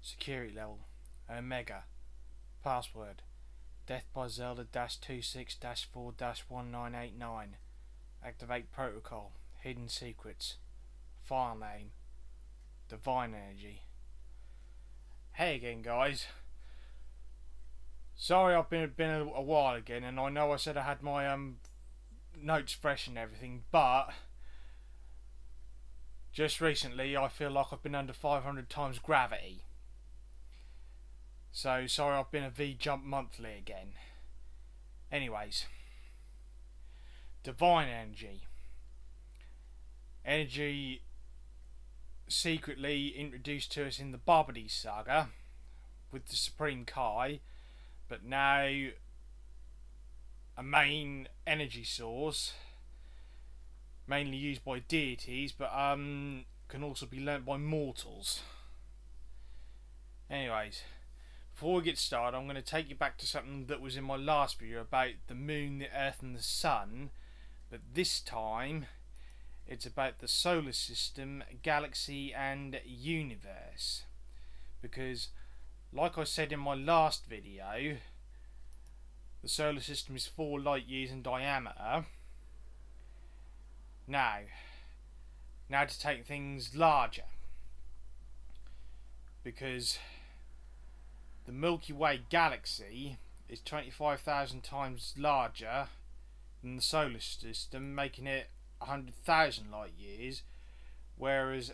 Security level Omega. Password Death by Zelda 26 4 1989. Activate protocol. Hidden secrets. File name Divine Energy. Hey again, guys. Sorry I've been a while again, and I know I said I had my notes fresh and everything, but just recently I feel like I've been under 500 times gravity. So sorry I've been a V-Jump monthly again. Anyways, Divine Energy. Energy secretly introduced to us in the Babidi saga with the Supreme Kai, but now a main energy source, mainly used by deities, but can also be learnt by mortals. Anyways, before we get started, I'm going to take you back to something that was in my last video about the moon, the earth and the sun, but this time it's about the solar system, galaxy and universe. Because, like I said in my last video, the solar system is 4 light years in diameter. Now to take things larger, because the Milky Way galaxy is 25,000 times larger than the solar system, making it 100,000 light years, whereas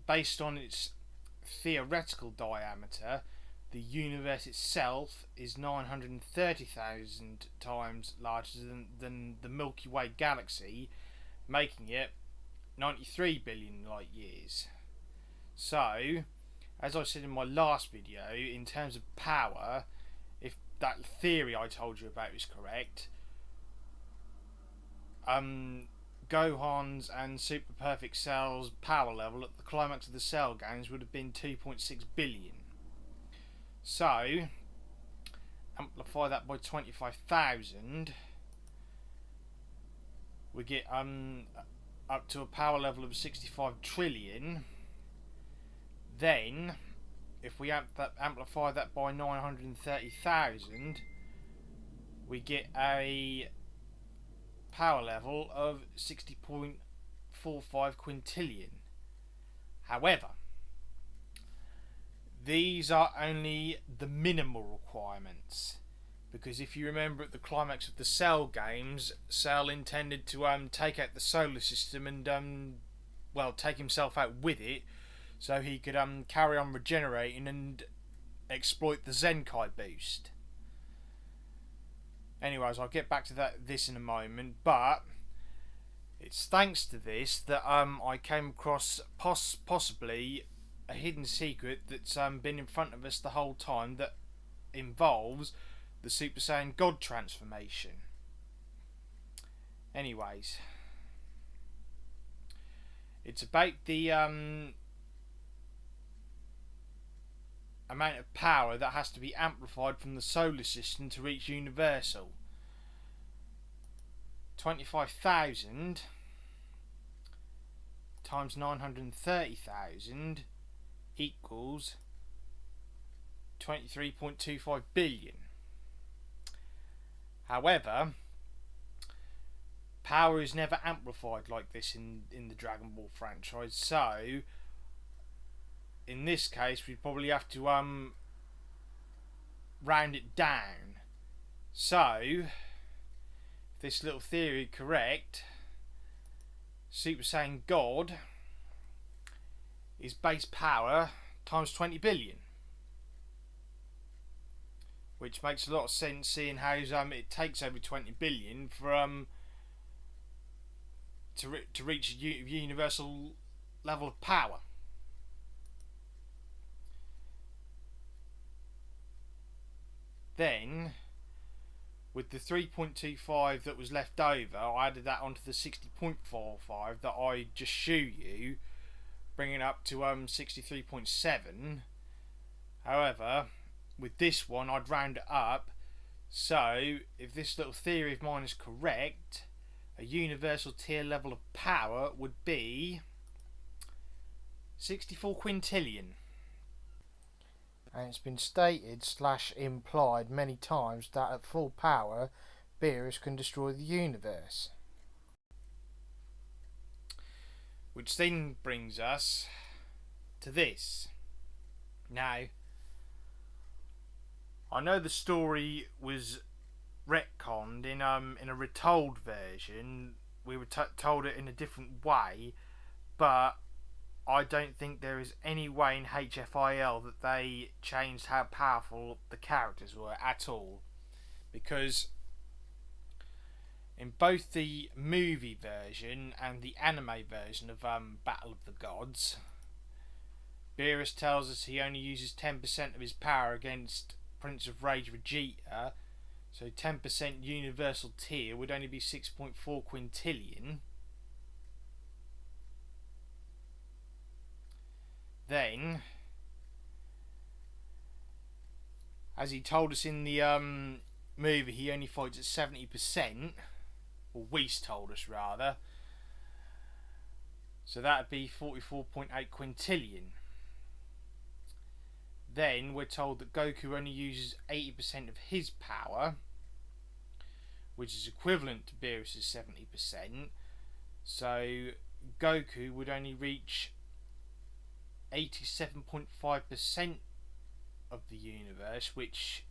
based on its theoretical diameter, the universe itself is 930,000 times larger than the Milky Way galaxy, making it 93 billion light years. So, as I said in my last video, in terms of power, if that theory I told you about is correct, Gohan's and Super Perfect Cell's power level at the climax of the Cell Games would have been 2.6 billion. So, amplify that by 25,000, we get up to a power level of 65 trillion. Then, if we amplify that by 930,000, we get a power level of 60.45 quintillion. However, these are only the minimal requirements, because if you remember at the climax of the Cell Games, Cell intended to take out the solar system and take himself out with it, so he could carry on regenerating and exploit the Zenkai boost. Anyways, I'll get back to this in a moment, but it's thanks to this that I came across possibly a hidden secret that's been in front of us the whole time, that involves the Super Saiyan God transformation. Anyways, it's about the amount of power that has to be amplified from the solar system to reach universal. 25,000 times 930,000 equals 23.25 billion. However, power is never amplified like this in the Dragon Ball franchise, so in this case we probably have to round it down. So, if this little theory is correct, Super Saiyan God is base power times 20 billion. Which makes a lot of sense, seeing how it takes over 20 billion for to reach a universal level of power. Then, with the 3.25 that was left over, I added that onto the 60.45 that I just showed you, bringing it up to 63.7. However, with this one I'd round it up, so if this little theory of mine is correct, a universal tier level of power would be 64 quintillion. and it's been stated / implied many times that at full power, Beerus can destroy the universe. Which then brings us to this. Now, I know the story was retconned in a retold version. We were told it in a different way, but I don't think there is any way in HFIL that they changed how powerful the characters were at all, because in both the movie version and the anime version of Battle of the Gods, Beerus tells us he only uses 10% of his power against Prince of Rage Vegeta, so 10% universal tier would only be 6.4 quintillion. Then, as he told us in the movie, he only fights at 70%, or Whis told us rather, so that would be 44.8 quintillion. Then we're told that Goku only uses 80% of his power, which is equivalent to Beerus' 70%. So Goku would only reach 87.5% of the universe, which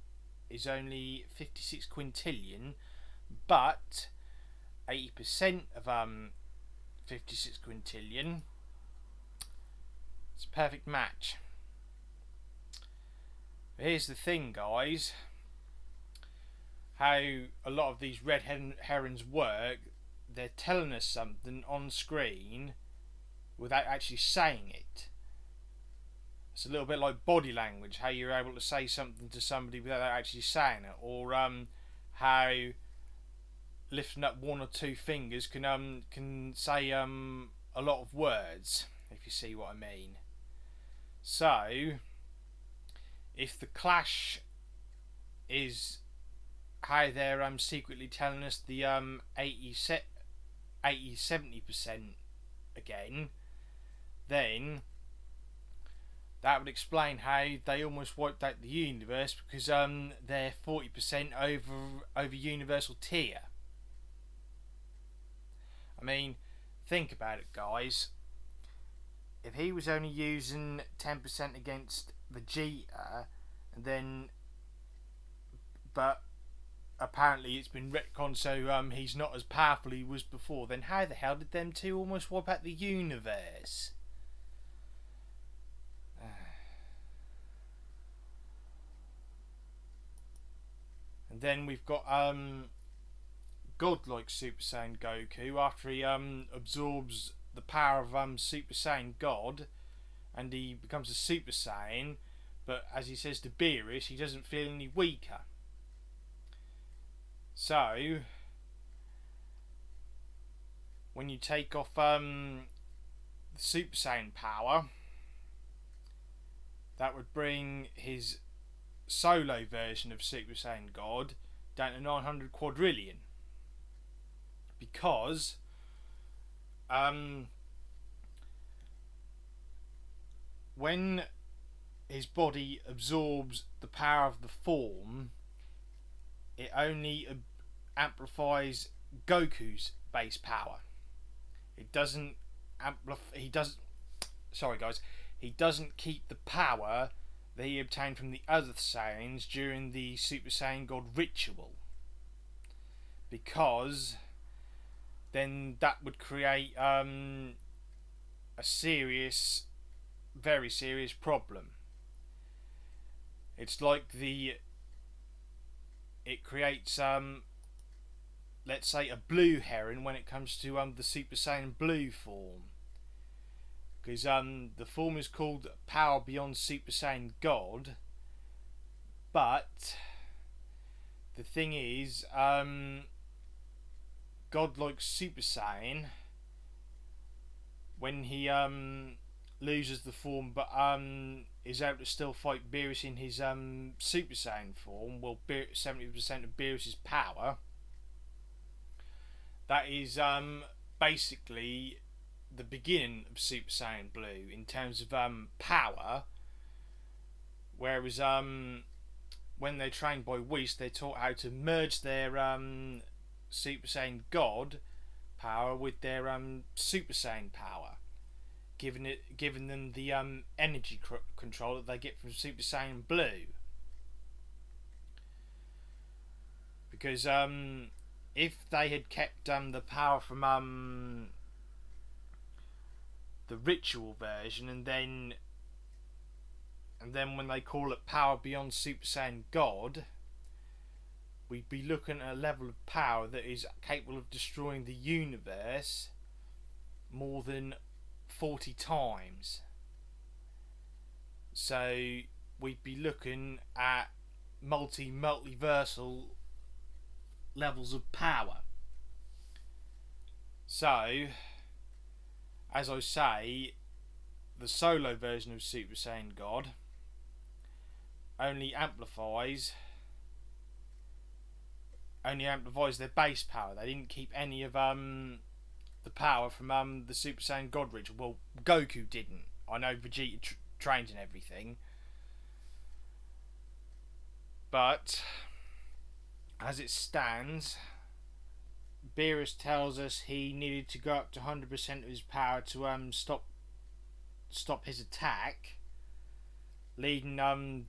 is only 56 quintillion, but 80% of 56 quintillion, it's a perfect match. Here's the thing, guys, how a lot of these red herons work. They're telling us something on screen without actually saying it. It's a little bit like body language, how you're able to say something to somebody without actually saying it, or how lifting up one or two fingers can say a lot of words, if you see what I mean. So if the clash is how they're secretly telling us the 70% again, then that would explain how they almost wiped out the universe, because they're 40% over universal tier. I mean, think about it, guys. If he was only using 10% against Vegeta, and then, but apparently it's been retconned so he's not as powerful as he was before, then how the hell did them two almost wipe out the universe? And then we've got godlike Super Saiyan Goku after he absorbs the power of Super Saiyan God, and he becomes a Super Saiyan, but as he says to Beerus, he doesn't feel any weaker. So when you take off the Super Saiyan power, that would bring his solo version of Super Saiyan God down to 900 quadrillion, because when his body absorbs the power of the form, it only amplifies Goku's base power. It doesn't he doesn't keep the power that he obtained from the other Saiyans during the Super Saiyan God ritual, because then that would create a serious, very serious problem. It's like it creates let's say a blue heron when it comes to the Super Saiyan Blue form, because the form is called Power Beyond Super Saiyan God, but the thing is, godlike Super Saiyan, when he loses the form but is able to still fight Beerus in his Super Saiyan form, well, 70% of Beerus's power, that is basically the beginning of Super Saiyan Blue in terms of power, where Whereas when they're trained by Whis, they're taught how to merge their Super Saiyan God power with their Super Saiyan power, giving them the energy control that they get from Super Saiyan Blue. Because if they had kept the power from the ritual version, and then when they call it power beyond Super Saiyan God, we'd be looking at a level of power that is capable of destroying the universe more than 40 times. So we'd be looking at multiversal levels of power. So, as I say, the solo version of Super Saiyan God only amplifies their base power. They didn't keep any of the power from the Super Saiyan God ritual. Well, Goku didn't. I know Vegeta trained and everything, but as it stands, Beerus tells us he needed to go up to 100% of his power to stop his attack, leading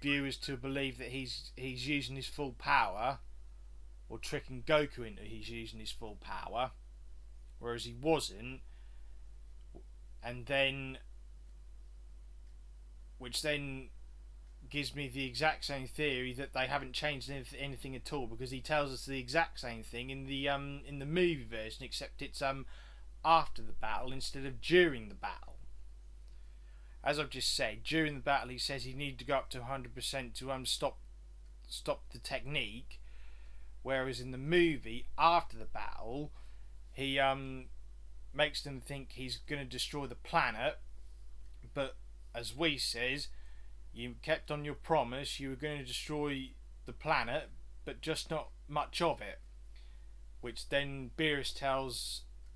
viewers to believe that he's using his full power, or tricking Goku into he's using his full power, whereas he wasn't. And then, which then gives me the exact same theory that they haven't changed anything at all, because he tells us the exact same thing in the movie version, except it's after the battle instead of during the battle. As I've just said, during the battle he says he needed to go up to 100% to stop the technique, whereas in the movie after the battle he makes them think he's going to destroy the planet, but as Whis says, you kept on your promise, you were going to destroy the planet, but just not much of it. Which then Beerus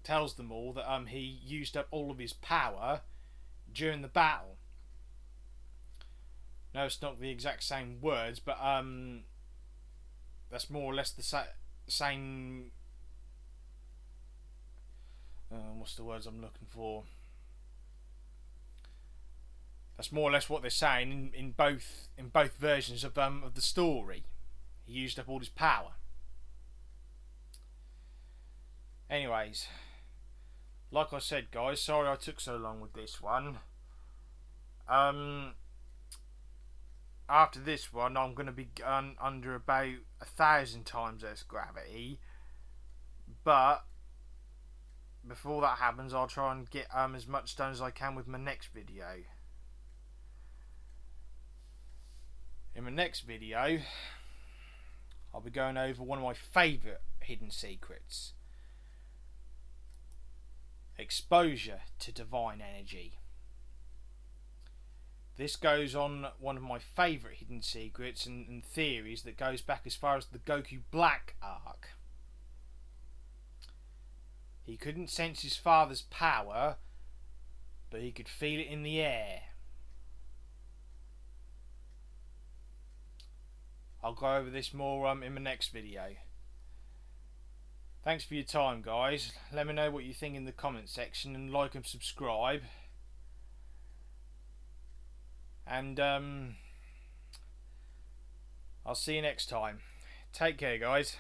tells them all that he used up all of his power during the battle. No, it's not the exact same words, but that's more or less the same. What's the words I'm looking for? That's more or less what they're saying in both versions of the story. He used up all his power. Anyways, like I said, guys, sorry I took so long with this one. After this one, I'm going to be under about 1,000 times Earth's gravity, but before that happens, I'll try and get as much done as I can with my next video. In my next video, I'll be going over one of my favourite hidden secrets: exposure to divine energy. This goes on one of my favourite hidden secrets and theories that goes back as far as the Goku Black arc. He couldn't sense his father's power, but he could feel it in the air. I'll go over this more in my next video. Thanks for your time, guys. Let me know what you think in the comment section, and like and subscribe. And I'll see you next time. Take care, guys.